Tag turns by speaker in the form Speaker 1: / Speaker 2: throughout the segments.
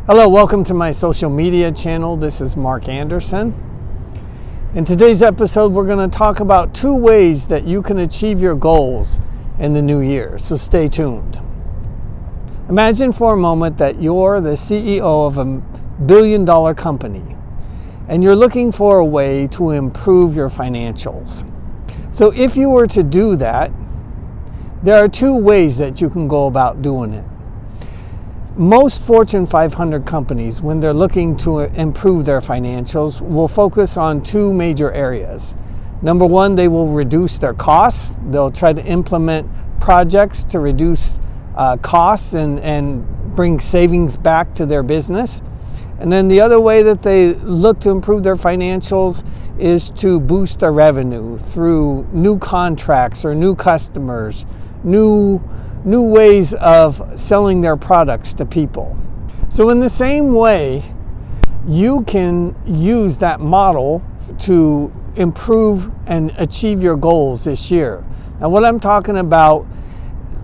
Speaker 1: Hello, welcome to my social media channel. This is Mark Anderson. In today's episode, we're going to talk about 2 ways that you can achieve your goals in the new year, so stay tuned. Imagine for a moment that you're the CEO of a billion-dollar company and you're looking for a way to improve your financials. So if you were to do that, there are 2 ways that you can go about doing it. Most Fortune 500 companies, when they're looking to improve their financials, will focus on 2 major areas. Number 1, they will reduce their costs. They'll try to implement projects to reduce costs and bring savings back to their business. And then the other way that they look to improve their financials is to boost their revenue through new contracts or new customers, new ways of selling their products to people. So in the same way, you can use that model to improve and achieve your goals this year. Now, what I'm talking about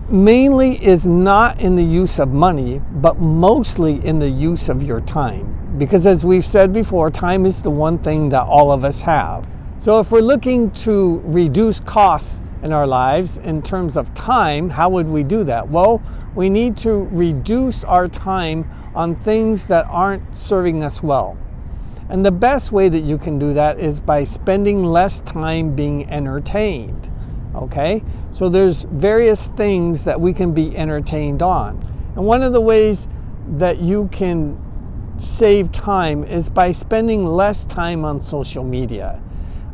Speaker 1: mainly is not in the use of money, but mostly in the use of your time. Because as we've said before, time is the one thing that all of us have. So if we're looking to reduce costs in our lives in terms of time, how would we do that? Well, we need to reduce our time on things that aren't serving us well. And the best way that you can do that is by spending less time being entertained. Okay? So there's various things that we can be entertained on. And one of the ways that you can save time is by spending less time on social media.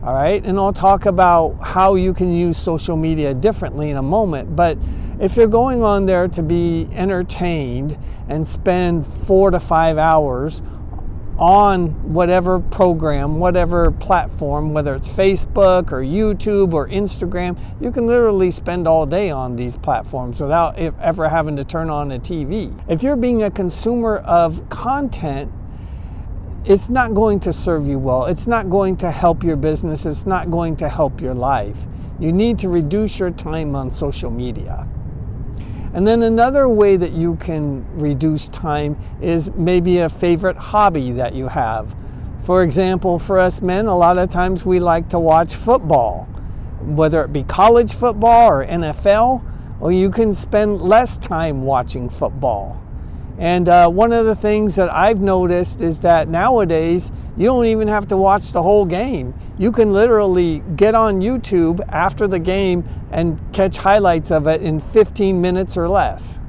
Speaker 1: All right, and I'll talk about how you can use social media differently in a moment. But if you're going on there to be entertained and spend 4 to 5 hours on whatever program, whatever platform, whether it's Facebook or YouTube or Instagram, you can literally spend all day on these platforms without ever having to turn on a TV. If you're being a consumer of content, it's not going to serve you well. It's not going to help your business. It's not going to help your life. You need to reduce your time on social media. And then another way that you can reduce time is maybe a favorite hobby that you have. For example, for us men, a lot of times we like to watch football, whether it be college football or NFL, or you can spend less time watching football. And one of the things that I've noticed is that nowadays you don't even have to watch the whole game. You can literally get on YouTube after the game and catch highlights of it in 15 minutes or less.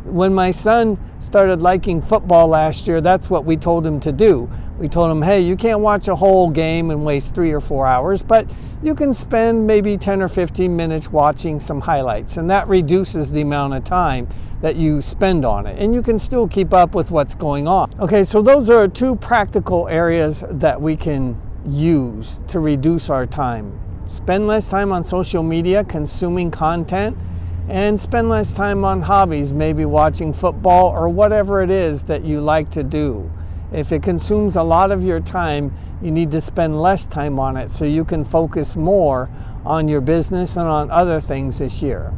Speaker 1: When my son started liking football last year, that's what we told him to do. We told him, hey, you can't watch a whole game and waste 3 or 4 hours, but you can spend maybe 10 or 15 minutes watching some highlights, and that reduces the amount of time that you spend on it, and you can still keep up with what's going on. Okay, so those are 2 practical areas that we can use to reduce our time. Spend less time on social media consuming content, and spend less time on hobbies, maybe watching football or whatever it is that you like to do. If it consumes a lot of your time, you need to spend less time on it so you can focus more on your business and on other things this year.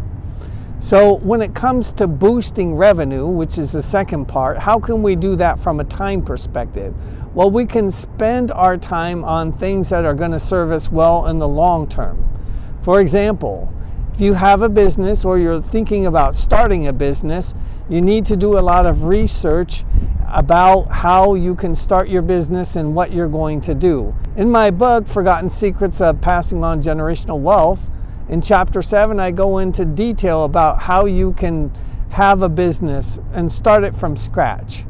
Speaker 1: So when it comes to boosting revenue, which is the second part, how can we do that from a time perspective? Well, we can spend our time on things that are going to serve us well in the long term. For example, if you have a business or you're thinking about starting a business, you need to do a lot of research about how you can start your business and what you're going to do. In my book, Forgotten Secrets of Passing on Generational Wealth, in Chapter 7, I go into detail about how you can have a business and start it from scratch.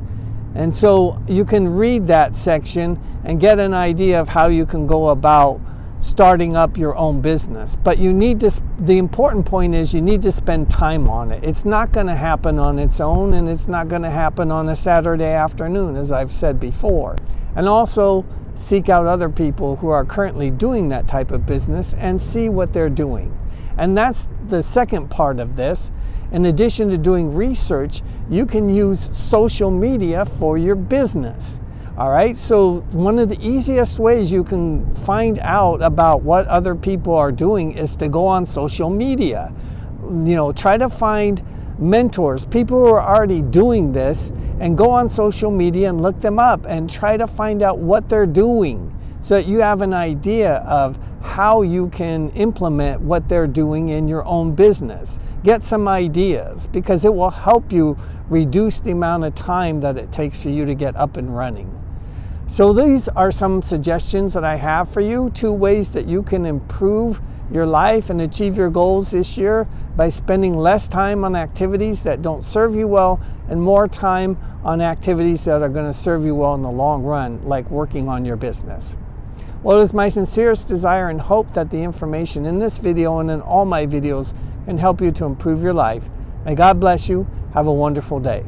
Speaker 1: And so you can read that section and get an idea of how you can go about starting up your own business. But you need to, the important point is you need to spend time on it. It's not going to happen on its own, and it's not going to happen on a Saturday afternoon, as I've said before. And also seek out other people who are currently doing that type of business and see what they're doing. And that's the second part of this. In addition to doing research, you can use social media for your business. All right, so one of the easiest ways you can find out about what other people are doing is to go on social media. Try to find mentors, people who are already doing this, and go on social media and look them up and try to find out what they're doing so that you have an idea of how you can implement what they're doing in your own business. Get some ideas, because it will help you reduce the amount of time that it takes for you to get up and running. So these are some suggestions that I have for you, 2 ways that you can improve your life and achieve your goals this year by spending less time on activities that don't serve you well and more time on activities that are going to serve you well in the long run, like working on your business. Well, it is my sincerest desire and hope that the information in this video and in all my videos can help you to improve your life. May God bless you. Have a wonderful day.